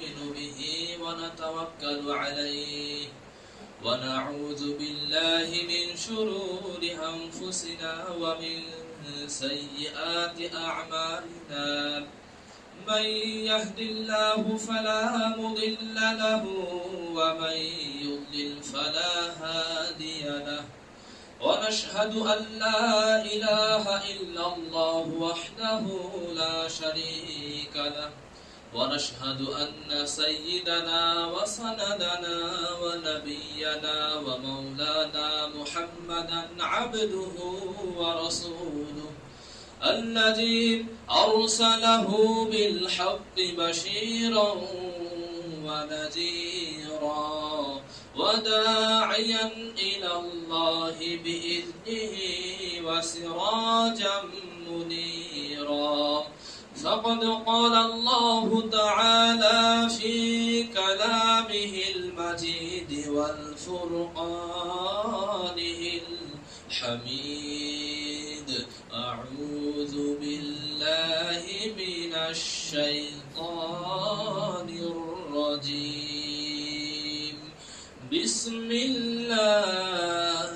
ونؤمن به ونتوكل عليه ونعوذ بالله من شرور أنفسنا ومن سيئات أعمالنا من يهد الله فلا مضل له ومن يضلل فلا هادي له ونشهد أن لا إله إلا الله وحده لا شريك له ونشهد أن سيدنا وسندنا ونبينا ومولانا محمدا عبده ورسوله الذي أرسله بالحق بشيرا ونذيرا وداعيا إلى الله بإذنه وسراجا منيرا فقد قال الله تعالى في كلامه المجيد والفرقانه الحميد أعوذ بالله من الشيطان الرجيم بسم الله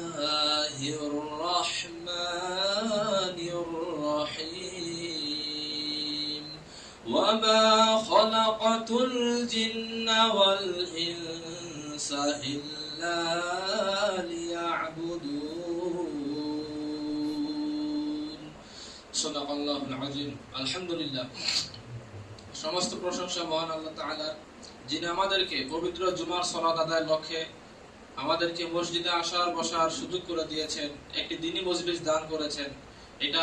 الرحمن الرحيم وما خلقت الجن والإنس إلا ليعبدون صدق الله العظيم الحمد لله সমস্ত প্রশংসা মহান আল্লাহ তাআলার, যিনি আমাদেরকে পবিত্র জুমার সালাত আদায়ের লক্ষ্যে আমাদেরকে মসজিদে আসার বসার সুযোগ করে দিয়েছেন, একটি দ্বীনি মজলিস দান করেছেন। এটা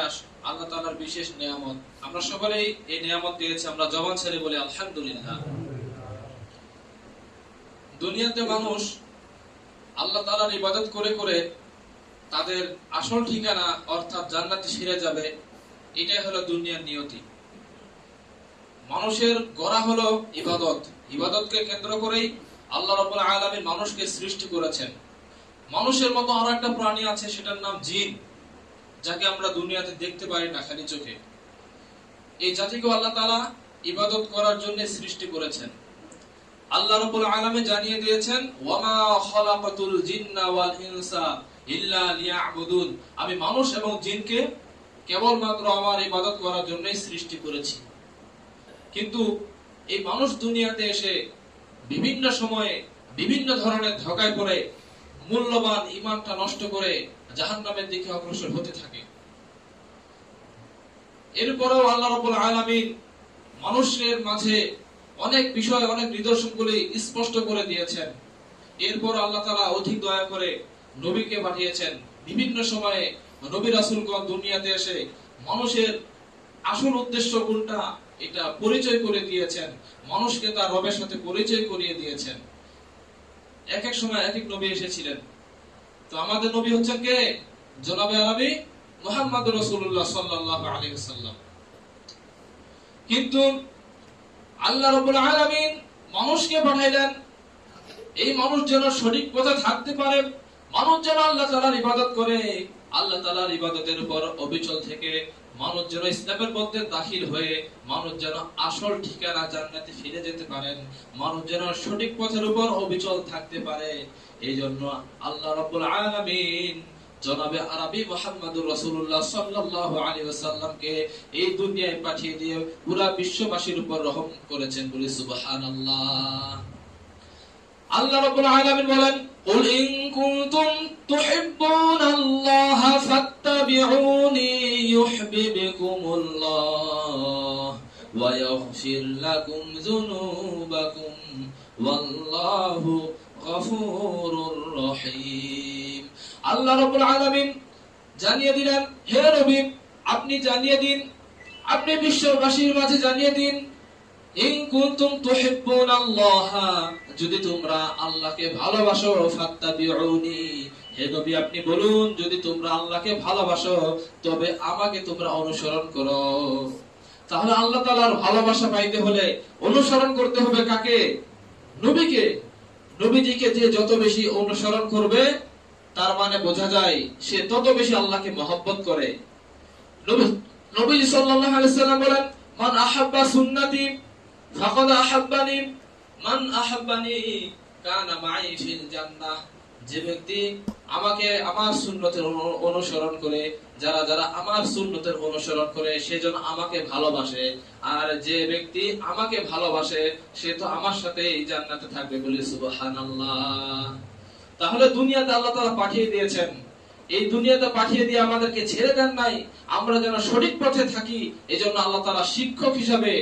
আল্লাহ তাআলার বিশেষ নিয়ামত। আমরা সকলেই এই নিয়ামত পেয়েছি, আমরা জবান ছেড়ে বলি আলহামদুলিল্লাহ। দুনিয়াতে মানুষ আল্লাহ তাআলার ইবাদত করে করে তাদের আসল ঠিকানা অর্থাৎ জান্নাতে ফিরে যাবে, এটাই হলো দুনিয়ার নিয়তি। মানুষের গড়া হলো ইবাদত, ইবাদতকে কেন্দ্র করেই আল্লাহ রাব্বুল আলামিন মানুষকে সৃষ্টি করেছেন। মানুষের মতো আরো একটা প্রাণী আছে, সেটার নাম জিন, যাকে আমরা দুনিয়াতে দেখতে পারি না খালি চোখে। এই জাতিকে আল্লাহ তাআলা ইবাদত করার জন্য সৃষ্টি করেছেন। আল্লাহ রাব্বুল আলামিন জানিয়ে দিয়েছেন, ওয়ামা খালাকাতুল জিন্না ওয়াল ইনসা ইল্লা লিয়াবুদুন, আমি মানুষ এবং জিনকে কেবলমাত্র আমার ইবাদত করার জন্যই সৃষ্টি করেছি। কিন্তু এই মানুষ দুনিয়াতে এসে বিভিন্ন সময়ে বিভিন্ন ধরনের ধোঁকায় পড়ে মূল্যবান ঈমানটা নষ্ট করে জাহান্নামের দিকে অগ্রসর হতে থাকে। এরপরেও আল্লাহ রাব্বুল আলামিন মানুষের মাঝে অনেক বিষয়, অনেক নিদর্শনগুলি স্পষ্ট করে দিয়েছেন। এরপর আল্লাহ তাআলা অধিক দয়া করে নবীকে পাঠিয়েছেন। বিভিন্ন সময়ে নবী রাসূলগণ দুনিয়াতে এসে মানুষের আসল উদ্দেশ্য কোনটা এটা পরিচয় করে দিয়েছেন, মানুষকে তার রবের সাথে পরিচয় করিয়ে দিয়েছেন। এক এক সময় এক এক নবী এসেছিলেন। তো আমাদের নবী হচ্ছেন কে? জনাবে আরবি মুহাম্মদ রাসূলুল্লাহ সাল্লাল্লাহু আলাইহি ওয়াসাল্লাম। কিন্তু আল্লাহ রাব্বুল আলামিন মানুষকে পাঠাইলেন এই মানুষ যেন সঠিক পথে থাকতে পারে, মানুষ যেন আল্লাহ তাআলার ইবাদত করে, আল্লাহ তাআলার ইবাদতের উপর অবিচল থেকে মানুষ যেন ইসলামের মধ্যে দাখিল হয়ে মানুষ যেন আসল ঠিকানা জান্নাতে ফিরে যেতে পারেন, মানুষ যেন সঠিক পথের উপর অবিচল থাকতে পারে। এই জন্য আল্লাহ রাব্বুল আলামিন জনাবে আরবি মুহাম্মদুর রাসূলুল্লাহ সাল্লাল্লাহু আলাইহি ওয়াসাল্লামকে এই দুনিয়ায় পাঠিয়ে দিয়ে পুরা বিশ্ববাসীর উপর রহম করেছেন। বলি সুবহানাল্লাহ। আল্লাহ রাব্বুল আলামিন বলেন, قل إن كنتم تحبون الله فاتبعوني يحببكم الله ويغفر لكم ذنوبكم والله غفور رحيم। আল্লাহ রাব্বুল আলামিন জানিয়ে দিলেন, হে নবী আপনি জানিয়ে দিন, আপনি বিশ্ববাসীর মাঝে জানিয়ে দিন, ইন কুনতুম তুহিব্বুনাল্লাহ, যদি তোমরা আল্লাহকে ভালোবাসো, ফাত্তাবিউনি, হে নবী আপনি বলুন যদি তোমরা আল্লাহকে ভালোবাসো তবে আমাকে তোমরা অনুসরণ করো। তাহলে আল্লাহ তাআলার ভালোবাসা পাইতে হলে অনুসরণ করতে হবে কাকে? নবীকে। নবীজিকে যে যত বেশি অনুসরণ করবে তার মানে বোঝা যায় সে তত বেশি আল্লাহকে মহব্বত করে। নবী সাল্লাল্লাহু আলাইহি ওয়াসাল্লাম বলেন, মান আহাব্বা সুন্নতি ফাকাদ আহাব্বানি, মান আহাব্বানি কানা মাই ফিল জান্নাহ, যে ব্যক্তি আমাকে আমার সুন্নতের অনুসরণ করে, যারা যারা আমার সুন্নতের অনুসরণ করে সে যেন আমাকে ভালোবাসে, আর যে ব্যক্তি আমাকে ভালোবাসে সে তো আমার সাথেই জান্নাতে থাকবে, বলি সুবহানাল্লাহ। তাহলে দুনিয়াতে আল্লাহ তাআলা পাঠিয়ে দিয়েছেন, এই দুনিয়াতে পাঠিয়ে দিয়ে আমাদেরকে ছেড়ে দেন নাই, আমরা যেন সঠিক পথে থাকি। এজন্য আল্লাহ তাআলা শিক্ষক হিসাবে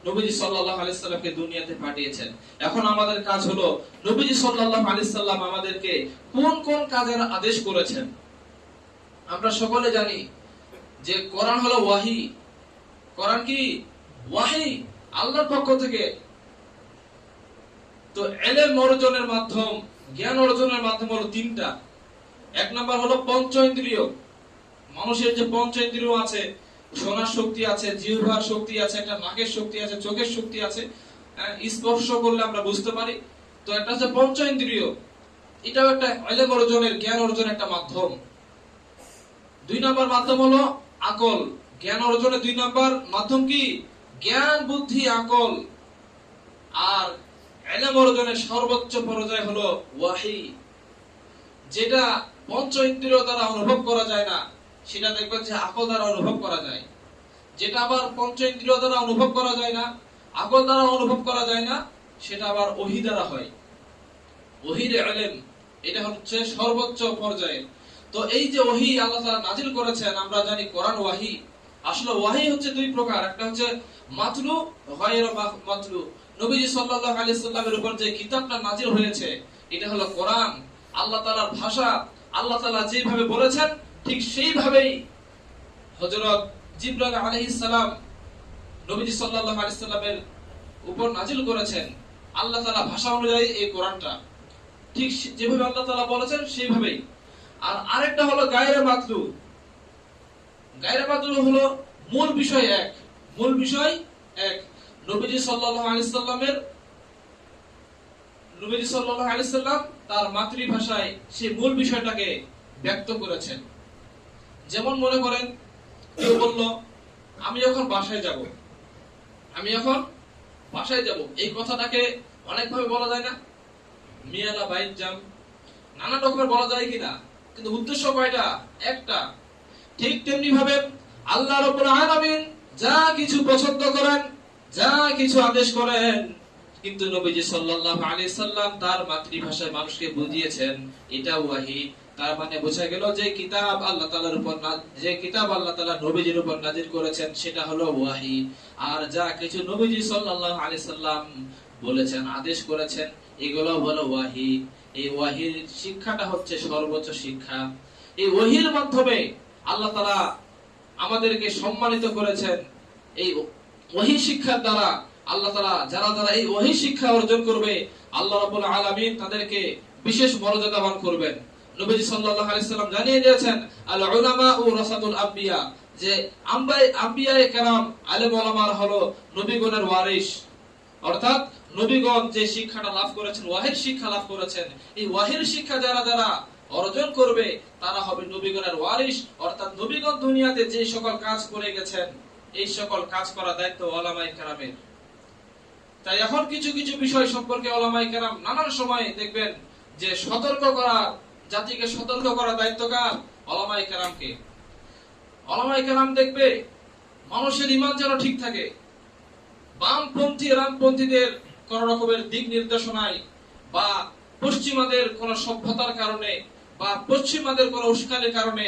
নবীজি সাল্লাল্লাহু আলাইহি সাল্লামকে দুনিয়াতে পাঠিয়েছেন। এখন আমাদের কাজ হলো নবীজি সাল্লাল্লাহু আলাইহি সাল্লাম আমাদেরকে কোন কোন কাজের আদেশ করেছেন। আমরা সকলে জানি যে কোরআন হলো ওয়াহি। কোরআন কি? ওয়াহি, আল্লাহর পক্ষ থেকে। তো ইলম অর্জনের মাধ্যম, জ্ঞান অর্জনের মাধ্যম হলো তিনটা। এক নাম্বার হলো পঞ্চ ইন্দ্রিয়। মানুষের যে পঞ্চ ইন্দ্রিয় আছে, শোনার শক্তি আছে, জিহ্বার শক্তি আছে, একটা নাকের শক্তি আছে, চোখের শক্তি আছে, স্পর্শ করলে আমরা বুঝতে পারি। তো একটা হচ্ছে পঞ্চ ইন্দ্রিয়, এটাও একটা ইলম অর্জনের, জ্ঞান অর্জনের একটা মাধ্যম। দুই নাম্বার মাধ্যম হলো আকল। জ্ঞান অর্জনের দুই নাম্বার মাধ্যম কি? জ্ঞান, বুদ্ধি, আকল। আর ইলম অর্জনের সর্বোচ্চ পর্যায় হলো ওয়াহি, যেটা পঞ্চ ইন্দ্রিয় দ্বারা অনুভব করা যায় না, সেটা দেখবেন যে আকল দ্বারা অনুভব করা যায়। যেটা আবার পঞ্চ ইন্দ্রিয় দ্বারা অনুভব করা যায় না, আকল দ্বারা অনুভব করা যায় না, সেটা আবার ওহী দ্বারা হয়। ওহীর ইলম, এটা হচ্ছে সর্বোচ্চ পর্যায়ে। তো এই যে ওহী আল্লাহ তাআলা নাজিল করেছেন, আমরা জানি কোরআন ওয়াহি। আসলে ওয়াহি হচ্ছে দুই প্রকার, একটা হচ্ছে মাতলু, গায়রু মাতলু। নবীজি সাল্লাল্লাহু আলাইহি সাল্লামের উপর যে কিতাবটা নাজিল হয়েছে এটা হলো কোরআন, আল্লাহ তাআলার ভাষা। আল্লাহ তাআলা যেভাবে বলেছেন ঠিক সেইভাবেই হযরত জিবরাইল আলাইহিস সালাম নবীজি সাল্লাল্লাহু আলাইহি সাল্লামের উপর নাজিল করেছেন। আল্লাহ তাআলা ভাষা অনুযায়ী এই কোরআনটা ঠিক যেভাবে আল্লাহ তাআলা বলেছেন সেইভাবেই। আর আরেকটা হলো গায়রে মাতলু। গায়রে মাতলু হলো মূল বিষয় এক, মূল বিষয় এক। নবীজি সাল্লাল্লাহু আলাইহি সাল্লাম তার মাতৃভাষায় সেই মূল বিষয়টাকে ব্যক্ত করেছেন। যেমন মনে করেন কেউ বলল আমি এখন বাসায় যাব, এই কথাটাকে অনেকভাবে বলা যায় না? মিয়ালা বাইত যাম, নানা রকমের বলা যায় কিনা, কিন্তু উদ্দেশ্য কয়টা? একটা। ঠিক তেমনি ভাবে আল্লাহ রাব্বুল আলামিন যা কিছু পছন্দ করেন, যা কিছু আদেশ করেন, কিন্তু নবীজি সাল্লাল্লাহু আলাইহি সাল্লাম তার মাতৃভাষায় মানুষকে বুঝিয়েছেন, এটা ওয়াহি। তার মানে বোঝা গেল যে কিতাব আল্লাহ তাআলার উপর, যে কিতাব আল্লাহ তাআলা নবীজির উপর নাজিল করেছেন সেটা হলো ওয়াহি। আর যা কিছু নবীজি সাল্লাল্লাহু আলাইহি সাল্লাম বলেছেন, আদেশ করেছেন, এগুলো হলো ওয়াহি। এই ওয়াহির শিক্ষাটা হচ্ছে সর্বোচ্চ শিক্ষা। এই ওয়াহির মাধ্যমে আল্লাহ তাআলা আমাদেরকে সম্মানিত করেছেন। এই ওয়াহি শিক্ষার দ্বারা আল্লাহ তাআলা যারা এই ওয়াহি শিক্ষা অর্জন করবে, আল্লাহ রাব্বুল আলামিন তাদেরকে বিশেষ মর্যাদাবান করবেন। নবীজি সাল্লাল্লাহু আলাইহি সাল্লাম জানিয়ে দিয়েছেন, আল উলামা ও রাসাতুল আম্বিয়া, যে আম্বিয়ায়ে কেরাম, আলেম ওলামারা হলো নবীগণের ওয়ারিস। অর্থাৎ নবীগণ যে শিক্ষাটা লাভ করেছেন, ওয়াহির শিক্ষা লাভ করেছেন, এই ওয়াহির শিক্ষা যারা অর্জন করবে তারা হবে নবীগণের ওয়ারিস। অর্থাৎ নবীগণ দুনিয়াতে যে সকল কাজ করে গেছেন, এই সকল কাজ করার দায়িত্ব উলামায়ে কেরামের। তাই এখন কিছু কিছু বিষয় সম্পর্কে উলামায়ে কেরাম নানান সময় দেখবেন যে জাতিকে সতর্ক করার দায়িত্ব কার? উলামায়ে কেরামকে। উলামায়ে কেরাম দেখবে মানুষের ঈমান যেন ঠিক থাকে। রামপন্থীদের কোন রকমের দিক নির্দেশনায় বা পশ্চিমাদের কোন সভ্যতার কারণে বা পশ্চিমাদের কোন উস্কানির কারণে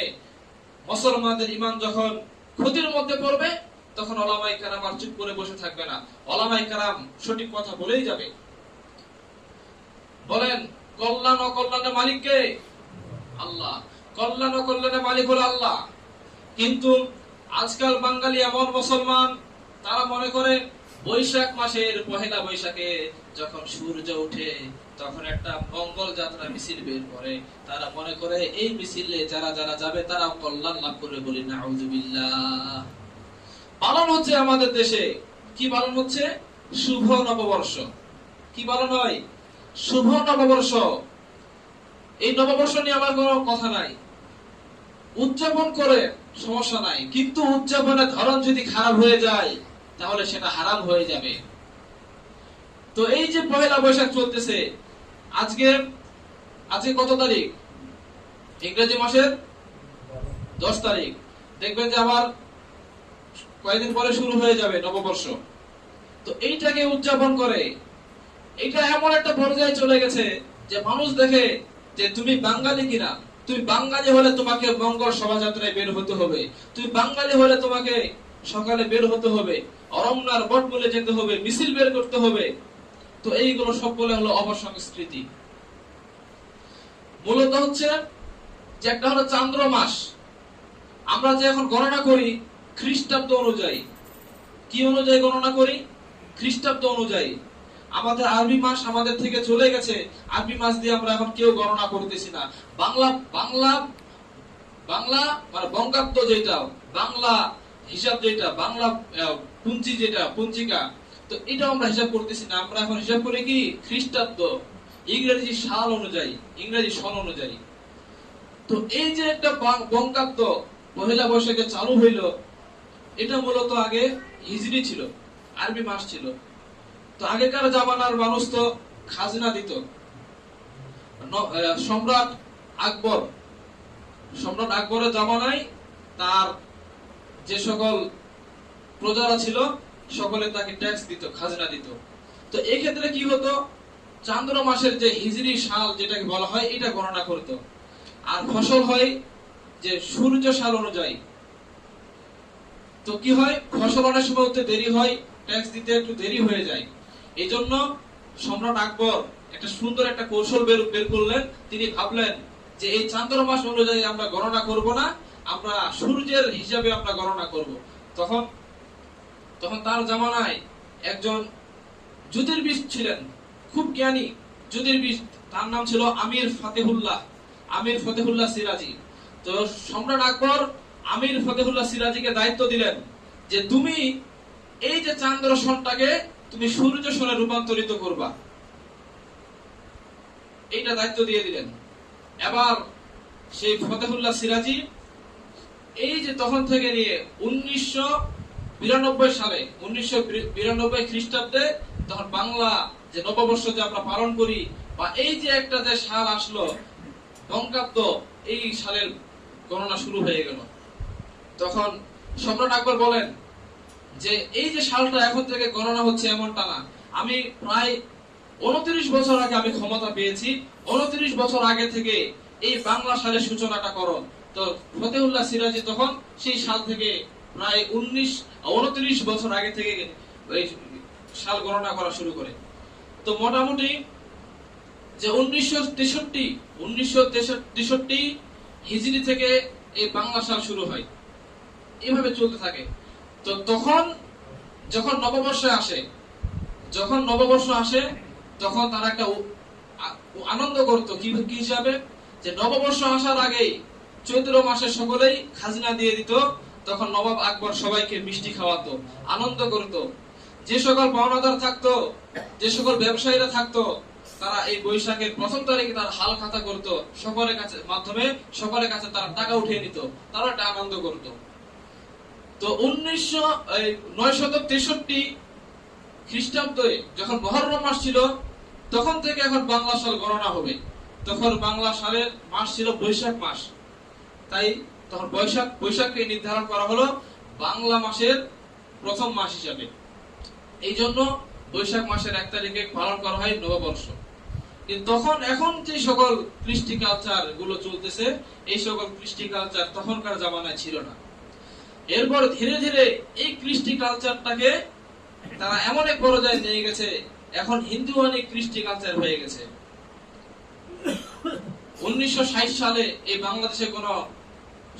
মুসলমানদের ঈমান যখন ক্ষতির মধ্যে পড়বে, তখন উলামায়ে কেরাম আর চুপ করে বসে থাকবে না। উলামায়ে কেরাম সঠিক কথা বলেই যাবে। বলেন, কল্যাণ ও কল্যাণের মালিক কে? আল্লাহ। কল্যাণ ও কল্যাণের মালিক হলো আল্লাহ। কিন্তু আজকাল বাঙালি এমন মুসলমান, তারা মনে করে বৈশাখ মাসের পহেলা বৈশাখে যখন সূর্য ওঠে তখন একটা মঙ্গল যাত্রা মিছিল বের করে। তারা মনে করে এই মিছিলে যারা যাবে তারা কল্যাণ লাভ করবে। বলি নাউযুবিল্লাহ। পালন হচ্ছে আমাদের দেশে কি পালন হচ্ছে? শুভ নববর্ষ। কি পালন হয়? শুভ নববর্ষ। এই নববর্ষ নিয়ে আমার কোনো কথা নাই, উদযাপন করে সমস্যা নাই, কিন্তু উদযাপনের ধরন যদি খারাপ হয়ে যায় তাহলে সেটা হারাম হয়ে যাবে। তো এই যে পহেলা বৈশাখ চলতেছে, আজকে আজকে কত তারিখ? ইংরেজি মাসের 10 তারিখ। দেখবেন যে আবার কয়েকদিন পরে শুরু হয়ে যাবে নববর্ষ। তো এইটাকে উদযাপন করে, এটা এমন একটা পর্যায়ে চলে গেছে যে মানুষ দেখে যে তুমি বাঙালি কিনা। তুমি বাঙালি হলে তোমাকে মঙ্গল শোভাযাত্রায় বের হতে হবে, তুমি বাঙালি হলে তোমাকে সকালে বের হতে হবে, অরণ্যার বটমূলে যেতে হবে, মিছিল বের করতে হবে। তো এইগুলো সবগুলো হলো অপসংস্কৃতি। মূলত হচ্ছে যে একটা হলো চান্দ্র মাস, আমরা যে এখন গণনা করি খ্রিস্টাব্দ অনুযায়ী। কি অনুযায়ী গণনা করি? খ্রিস্টাব্দ অনুযায়ী। আমাদের আরবি মাস আমাদের থেকে চলে গেছে, আরবি মাস দিয়ে আমরা এখন কেউ গণনা করতেছি না। বাংলা বাংলা বাংলা মানে বঙ্গাব্দ যেটা, বাংলা হিসাব যেটা, বাংলা পুঞ্জি যেটা, পঞ্জিকা, তো এটাও আমরা হিসাব করতেছি না। আমরা এখন হিসাব করি কি খ্রিস্টাব্দ, ইংরেজি সাল অনুযায়ী, ইংরেজি সন অনুযায়ী। তো এই যে একটা বঙ্গাব্দ পহেলা বৈশাখে চালু হইল, এটা মূলত আগে হিজরি ছিল, আরবি মাস ছিল। তো আগেকার জামানার মানুষ তো খাজনা দিত। সম্রাট আকবর, সম্রাট আকবরের জামানায় তার যে সকল প্রজারা ছিল সকলে তাকে ট্যাক্স দিত, খাজনা দিত। তো এই ক্ষেত্রে কি হতো, চান্দ্র মাসের যে হিজরি সাল যেটাকে বলা হয় এটা গণনা করত। আর ফসল হয় যে সূর্য সাল অনুযায়ী। তো কি হয়, ফসল অনেক সময় হতে দেরি হয়, ট্যাক্স দিতে একটু দেরি হয়ে যায়। এই জন্য সম্রাট আকবর একটা সুন্দর একটা কৌশল বের করলেন। তিনি ভাবলেন যে এই চান্দ্র মাস অনুযায়ী আমরা গণনা করব না, আমরা সূর্যের হিসাবে আমরা গণনা করব। তখন তখন তার জামানায় একজন জ্যোতির্বিদ ছিলেন, খুব জ্ঞানী জ্যোতির্বিদ, তার নাম ছিল আমির ফতেহুল্লাহ সিরাজি। তো সম্রাট আকবর আমির ফতেহুল্লাহ সিরাজিকে দায়িত্ব দিলেন যে তুমি এই যে চান্দ্র সনটাকে তুমি সূর্য সনে রূপান্তরিত করবা, এইটা দায়িত্ব দিয়ে দিলেন। এবার সেই ফতেহুল্লাহ সিরাজি এই যে তখন থেকে নিয়ে 1992 সালে, 1992 খ্রিস্টাব্দে, তখন বাংলা যে নববর্ষ যে আমরা পালন করি, বা এই যে একটা যে সাল আসলো বঙ্গাব্দ, এই সালের গণনা শুরু হয়ে গেল। তখন সম্রাট আকবর বলেন যে এই যে সালটা এখন থেকে গণনা হচ্ছে এমনটা না, আমি প্রায় 29 বছর আগে আমি ক্ষমতা পেয়েছি, 29 বছর আগে থেকে এই বাংলা সালের সূচনাটা করো। তো ফতেহুল্লাহ সিরাজি তখন সেই সাল থেকে প্রায় 29 বছর আগে থেকে এই সাল গণনা করা শুরু করে। তো মোটামুটি যে 1963 হিজরি থেকে এই বাংলা সাল শুরু হয়, এভাবে চলতে থাকে। তো তখন যখন নববর্ষ আসে, তখন তারা একটা আনন্দ করত কি হিসাবে, যে নববর্ষ আসার আগেই চৈত্র মাসে সকলেই খাজনা দিয়ে দিত। তখন নবাব আকবর সবাইকে মিষ্টি খাওয়াতো, আনন্দ করত। যে সকল পাওনাদার থাকতো, যে সকল ব্যবসায়ীরা থাকতো, তারা এই বৈশাখের 1ম তারিখে তার হাল খাতা করত, সকলের কাছে তারা টাকা উঠিয়ে নিত, তারা একটা আনন্দ করত। তো 963 খ্রিস্টাব্দে যখন মহররম মাস ছিল, তখন থেকে এখন বাংলা সাল গণনা হবে। তখন বাংলা সালের মাস ছিল বৈশাখ মাস, তাই তখন বৈশাখকে নির্ধারণ করা হলো বাংলা মাসের 1ম মাস হিসাবে। এই জন্য বৈশাখ মাসের 1 তারিখে পালন করা হয় নববর্ষ। কিন্তু এখন যে সকল কৃষ্টি কালচার গুলো চলতেছে, এই সকল কৃষ্টি কালচার তখনকার জামানায় ছিল না। এরপর ধীরে ধীরে এই কৃষ্টি কালচারটাকে তারা এমন এক পর্যায়ে নিয়ে গেছে, এখন হিন্দুয়ানি কৃষ্টি কালচার হয়ে গেছে। 1960 সালে এই বাংলাদেশে কোনো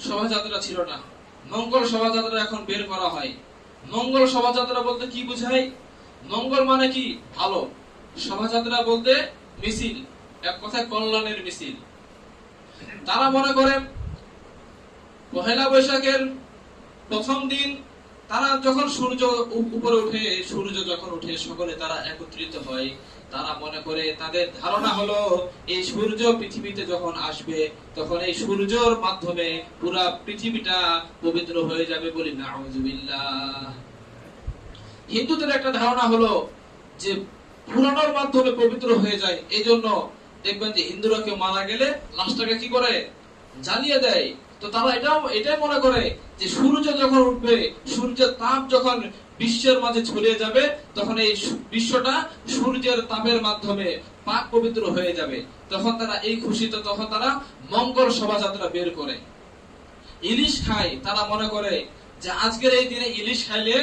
শোভাযাত্রা ছিল না, মঙ্গল শোভাযাত্রা এখন বের করা হয়। মঙ্গল শোভাযাত্রা বলতে কি বোঝায়? মঙ্গল মানে কি? ভালো। শোভাযাত্রা বলতে মিছিল, এক কথায় কল্যাণের মিছিল। তারা মনে করে পহেলা বৈশাখের 1ম দিন তারা যখন সূর্য উপরে উঠে, সকলে তারা একত্রিত হয়। তারা মনে করে, তাদের ধারণা হলো এই সূর্য পৃথিবীতে যখন আসবে, তখন এই সূর্যের মাধ্যমে পুরা পৃথিবীটা পবিত্র হয়ে যাবে, বলি নাউযুবিল্লাহ। হিন্দুদের একটা ধারণা হলো যে পুরানোর মাধ্যমে পবিত্র হয়ে যায়। এই জন্য দেখবেন যে হিন্দুরা কেউ মারা গেলে লাশটাকে কি করে, জ্বালিয়ে দেয়। তো তারা এটাই মনে করে যে সূর্য যখন উঠবে, সূর্যের তাপ যখন বিশ্বের মাঝে ছড়িয়ে যাবে, তখন এই বিশ্বটা সূর্যের তাপের মাধ্যমে পাক পবিত্র হয়ে যাবে। তখন তারা এই খুশিতে তখন তারা মঙ্গল শোভাযাত্রা বের করে। ইলিশ খায়, তারা মনে করে যে আজকের এই দিনে ইলিশ খাইলে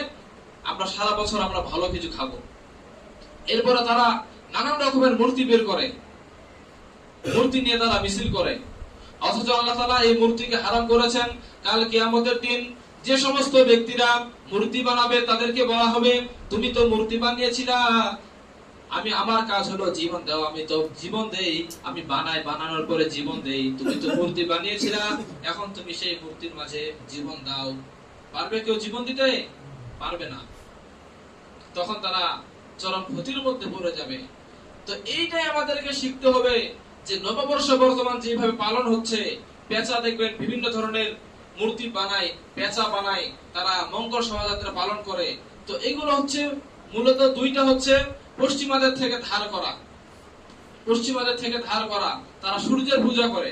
আমরা সারা বছর আমরা ভালো কিছু খাবো। এরপরে তারা নানান রকমের মূর্তি বের করে, মূর্তি নিয়ে তারা মিছিল করে। অথচ আল্লাহ তাআলা এই মূর্তিকে হারাম করেছেন। কাল কিয়ামতের দিন যে সমস্ত ব্যক্তিরা মূর্তি বানাবে তাদেরকে বলা হবে, তুমি তো মূর্তি বানিয়েছিলা, আমার কাজ হলো জীবন দেওয়া, আমি তো জীবন দেই, আমি বানাই, বানানোর পরে জীবন দেই। তুমি তো মূর্তি বানিয়েছিলা, এখন তুমি সেই মূর্তির মাঝে জীবন দাও। পারবে কেউ জীবন দিতে? পারবে না। তখন তারা চরম ক্ষতির মধ্যে পড়ে যাবে। তো এইটাই আমাদেরকে শিখতে হবে যে নববর্ষ বর্তমান যেভাবে পালন হচ্ছে, পেঁচা দেখবেন বিভিন্ন ধরনের মূর্তি বানায়, পেঁচা বানায়, তারা মঙ্গল শোভাযাত্রা পালন করে। তো এগুলো হচ্ছে মূলত দুইটা হচ্ছে পশ্চিমাদের থেকে ধার করা, পশ্চিমাদের থেকে ধার করা। তারা সূর্যের পূজা করে,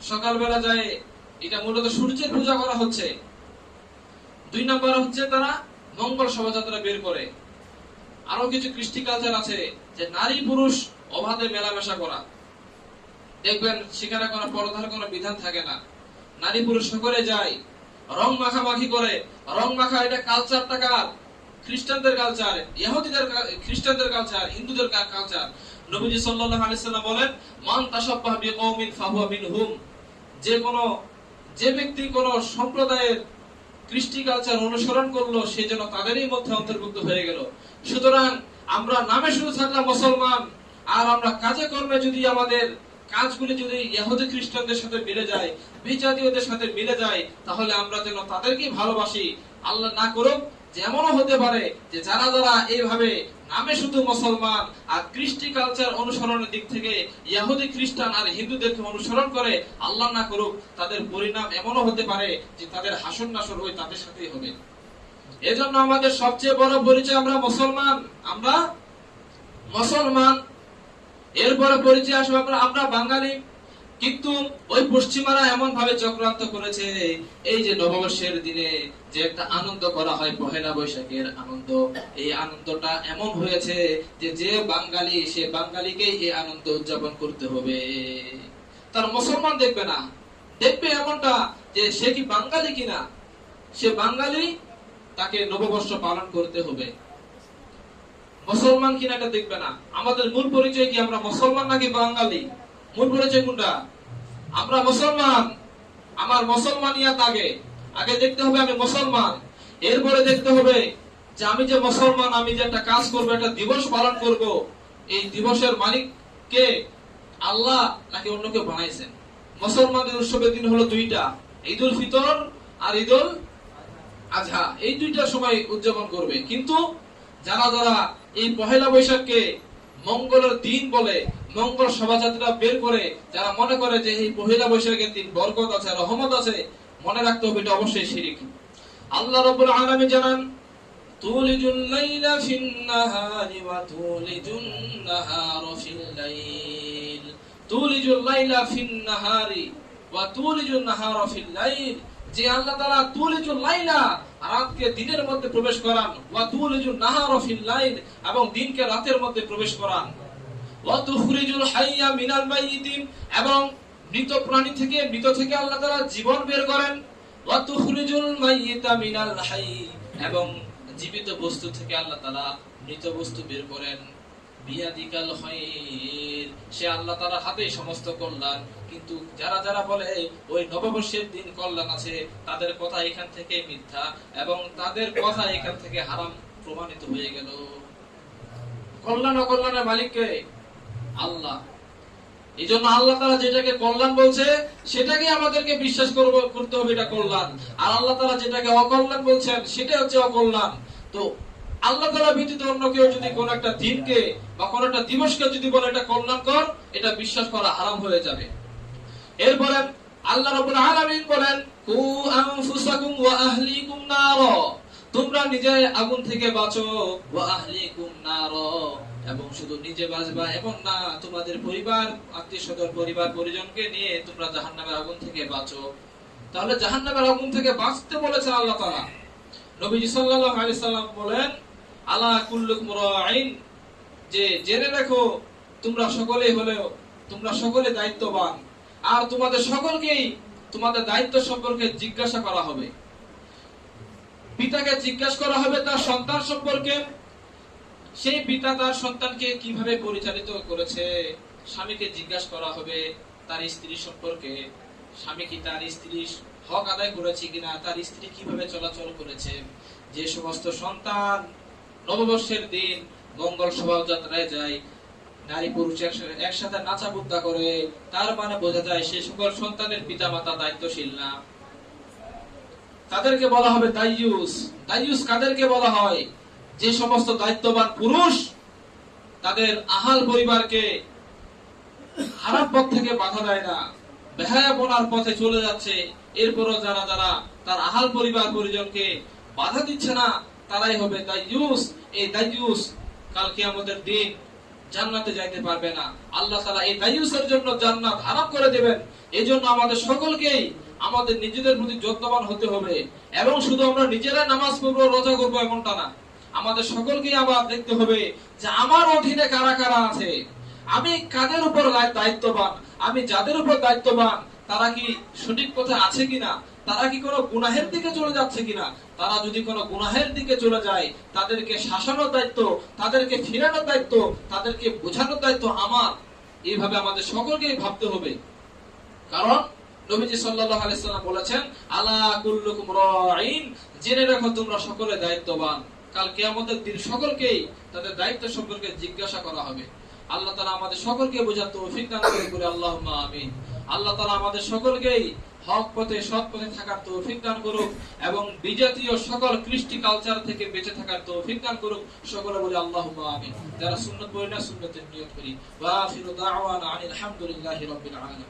সকালবেলা যায়, এটা মূলত সূর্যের পূজা করা হচ্ছে। 2 নম্বর হচ্ছে তারা মঙ্গল শোভাযাত্রা বের করে। আরো কিছু কৃষ্টি কালচার আছে যে নারী পুরুষ অবাধে মেলামেশা করা। দেখবেন সেখানে কোনো পর্দার কোনো বিধান থাকে না, নারী পুরুষ সকলে যায়, রং মাখামাখি করে। রং মাখা এটা কালচারটা কার? খ্রিস্টানদের কালচার, ইহুদিদের, খ্রিস্টানদের কালচার, হিন্দুদের কালচার। নবীজি সাল্লাল্লাহু আলাইহি সাল্লাম বলেন, মান তাশাব্বাহা বিকওমিন ফাহুয়া মিনহুম। যে ব্যক্তি কোন সম্প্রদায়ের কৃষ্টি কালচার অনুসরণ করলো, সে যেন তাদেরই মধ্যে অন্তর্ভুক্ত হয়ে গেল। সুতরাং আমরা নামে শুধু থাকলাম মুসলমান, আর আমরা কাজে কর্মে যদি আমাদের কাজগুলি যদি ইহুদি খ্রিস্টানদের সাথে মিলে যায়, বিজাতীয়দের সাথে মিলে যায়, তাহলে আমরা যেন তাদেরকে ভালোবাসি। আল্লাহ না করুক যে এমনও হতে পারে যে যারা যারা এইভাবে নামে শুধু মুসলমান আর কৃষ্টি কালচার অনুসরণের দিক থেকে ইহুদি খ্রিস্টান আর হিন্দুদেরকে অনুসরণ করে, আল্লাহ না করুক তাদের পরিণাম এমনও হতে পারে যে তাদের হাসর নাসর ওই তাদের সাথেই হবে। এজন্য আমাদের সবচেয়ে বড় পরিচয় আমরা মুসলমান, আমরা মুসলমান। এরপরে পরিচয় আসবে আমরা বাঙালি। কিন্তু ওই পশ্চিমারা এমন ভাবে চক্রান্ত করেছে, এই যে নববর্ষের দিনে যে একটা আনন্দ করা হয়, পহেলা বৈশাখের আনন্দ, এই আনন্দটা এমন হয়েছে যে যে বাঙালি, সে বাঙালিকেই এই আনন্দ উদযাপন করতে হবে। তার মুসলমান দেখবে না, দেখবে এমনটা যে সে কি বাঙালি কিনা, সে বাঙালি, তাকে নববর্ষ পালন করতে হবে। মুসলমান কিনা এটা দেখবে না। আমাদের মূল পরিচয় কি? আমরা মুসলমান নাকি বাঙালি? মূল পরিচয় কোনটা? আমরা মুসলমান। আমার মুসলমানিয়াত আগে দেখতে হবে আমি মুসলমান। এরপরে দেখতে হবে যে আমি যে মুসলমান, আমি যে একটা কাজ করব, একটা দিবস পালন করব, এই দিবসের মালিক কে? আল্লাহ নাকি অন্য কেউ বানাইছেন? মুসলমানদের উৎসবের দিন হলো দুইটা, ঈদুল ফিতর আর ঈদুল আজহা। এই দুইটা সময় উদযাপন করবে। কিন্তু যারা যারা এই পহেলা বৈশাখকে মঙ্গলের দিন বলে, মঙ্গল শোভাযাত্রা বের করে, যারা মনে করে যে এই পহেলা বৈশাখের দিন বরকত আছে, রহমত আছে, মনে রাখতে হবে এটা অবশ্যই শিরক। আল্লাহ রাব্বুল আলামিন জানান, তুলিজুল লাইলা ফিন নাহারি ওয়া তুলিজুন নাহারা ফিল লাইল। তুলিজুল লাইলা ফিন নাহারি ওয়া তুলিজুন নাহারা ফিল লাইল। যে আল্লাহ তাআলা তুলিজুল লাইলা, রাতকে দিনের মধ্যে প্রবেশ করান, ওয়া তুলিজুন নাহারা ফিল লাইল, এবং দিনকে রাতের মধ্যে প্রবেশ করান, ওয়া তুখরিজুল হাইয়া মিনাল মাইয়িত, এবং মৃত প্রাণী থেকে, মৃত থেকে আল্লাহ তাআলা জীবন বের করেন, ওয়া তুখরিজুল মাইয়িতা মিনাল হাইয়্য, এবং জীবিত বস্তু থেকে আল্লাহ তাআলা মৃত বস্তু বের করেন। বিয়াদিকাল খায়র, সে আল্লাহ তাআলার হাতেই সমস্ত কল্যাণ। কিন্তু যারা যারা বলে ওই নববর্ষের দিন কল্যাণ আছে, তাদের কথা এখান থেকে মিথ্যা, এবং তাদের কথা এখান থেকে হারাম প্রমাণিত হয়ে গেল। কল্যাণ অকল্যাণের মালিক কে? আল্লাহ। এই জন্য আল্লাহ তাআলা যেটাকে কল্যাণ বলছে সেটাকে আমাদেরকে বিশ্বাস করতে হবে, এটা কল্যাণ। আর আল্লাহ তাআলা যেটাকে অকল্যাণ বলছেন সেটা হচ্ছে অকল্যাণ। তো আল্লাহ তাআলা ব্যতীত অন্য কেউ যদি কোন একটা দিনকে বা কোন একটা দিবসকে যদি বলে এটা কল্যাণকর, এটা বিশ্বাস করা হারাম হয়ে যাবে। এরপরে আল্লাহ রাব্বুল আলামিন বলেন, কু আনফুসাকুম ওয়া আহলিকুম নার, তোমরা নিজে আগুন থেকে বাঁচো, ওয়া আহলিকুম নার, এবং শুধু নিজে বাঁচবা এমন না, তোমাদের পরিবার, আত্মীয় স্বজন, পরিবার পরিজনকে নিয়ে তোমরা জাহান্নামের আগুন থেকে বাঁচো। তাহলে জাহান্নামের আগুন থেকে বাঁচতে বলেছেন আল্লাহ তাআলা। নবীজি সাল্লাল্লাহু আলাইহি সাল্লাম বলেন, আলা কুল্লুকুম রাঈন, যে জেনে রাখো তোমরা সকলে দায়িত্ববান, আর তোমাদের সকলকেই তোমাদের দায়িত্ব সম্পর্কে জিজ্ঞাসা করা হবে। পিতাকে জিজ্ঞাসা করা হবে তার সন্তান সম্পর্কে, সেই পিতা তার সন্তানকে কিভাবে পরিচালিত করেছে। স্বামীকে জিজ্ঞাসা করা হবে তার স্ত্রী সম্পর্কে, স্বামী কি তার স্ত্রীর হক আদায় করেছে কিনা, তার স্ত্রী কিভাবে চলাচল করেছে। যে সমস্ত সন্তান নববর্ষের দিন মঙ্গল শোভাযাত্রায় যায়, নারী পুরুষ একসাথে নাচা বুদ্ধা করে, তার মানে বোঝা যায় সে সকল সন্তানের পিতা মাতা দায়িত্বশীল না। তাদেরকে বলা হবে দাইয়ুস। দাইয়ুস কাদেরকে বলা হয়? যে সমস্ত দায়িত্ববান পুরুষ তাদের আহাল পরিবারকে খারাপ পথ থেকে বাধা দেয় না, বেহায়াপনার পথে চলে যাচ্ছে, এরপরও যারা তার আহাল পরিবার পরিজনকে বাধা দিচ্ছে না, তারাই হবে দাইয়ুস। এই দাইয়ুস কাল কিয়ামতের দিন জান্নাতে যাইতে পারবে না। আল্লাহ তাআলা এই দাইয়ুসের জন্য জান্নাত হারাম করে দেবেন। এজন্য আমাদের সকলকেই আমাদের নিজেদের প্রতি যত্নবান হতে হবে। এবং শুধু আমরা নিজেরা নামাজ পড়বো, রোজা করবো এমনটা না, আমাদের সকলকেই আবার দেখতে হবে যে আমার অধীনে কারা কারা আছে, আমি কাদের উপর দায়িত্ববান, আমি যাদের উপর দায়িত্ববান তারা কি সঠিক পথে আছে কিনা, তারা কি কোনো গুনাহের দিকে চলে যাচ্ছে কিনা। তারা যদি কোনো গুনাহের দিকে চলে যায়, তাদেরকে শাসানোর দায়িত্ব, তাদেরকে ফিরানোর দায়িত্ব, তাদেরকে বোঝানোর দায়িত্ব আমার। এইভাবে আমাদের সকলকেই ভাবতে হবে। কারণ নবীজি সাল্লাল্লাহু আলাইহি সাল্লাম বলেছেন, আলা কুল্লুকুম রাঈন, জেনে রাখো তোমরা সকলে দায়িত্ববান। কাল কিয়ামতের দিন সকলকেই তাদের দায়িত্ব সম্পর্কে জিজ্ঞাসা করা হবে। আল্লাহ তাআলা আমাদের সকলকে বোঝার তৌফিক দান করে বলে আল্লাহুম্মা আমিন। আল্লাহ তাআলা আমাদের সকলকেই হক পথে, সৎ পথে থাকার তৌফিক দান করুক এবং বিজাতীয় সকল কৃষ্টি কালচার থেকে বেঁচে থাকার তৌফিক দান করুক। সকলে বলে আল্লাহুম্মা আমিন। যারা সুন্নাত পড়ে না, সুন্নাতের নিয়ত করি। ওয়া আখিরু দাওয়ানা আনিল হামদুলিল্লাহি রাব্বিল আলামিন।